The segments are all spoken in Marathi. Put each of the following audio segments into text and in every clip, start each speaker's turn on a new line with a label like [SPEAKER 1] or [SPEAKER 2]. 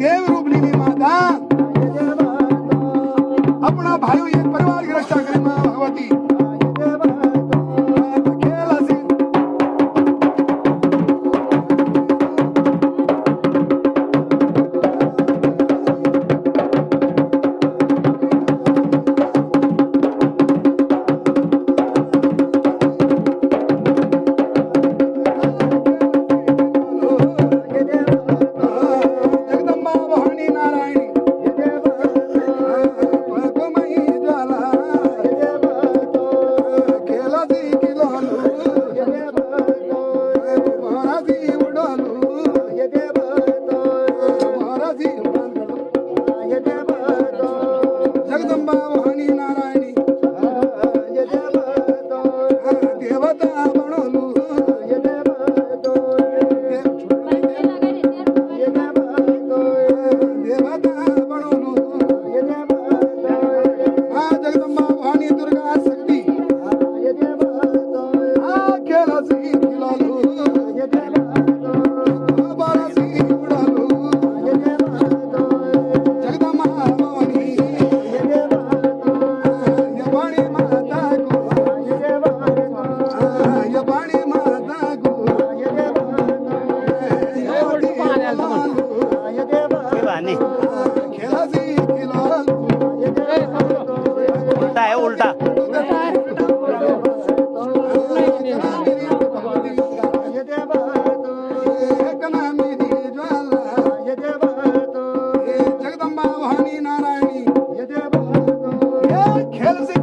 [SPEAKER 1] देव रूपली माता अपना भाई एक परिवार की रक्षा करे मां भगवती
[SPEAKER 2] उल्टा
[SPEAKER 1] जगदम्बा भवानी नारायणी खेल से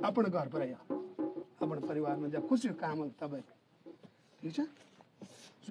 [SPEAKER 1] अपन घर पर अपन परिवार में खुशी काम तब ठीक है।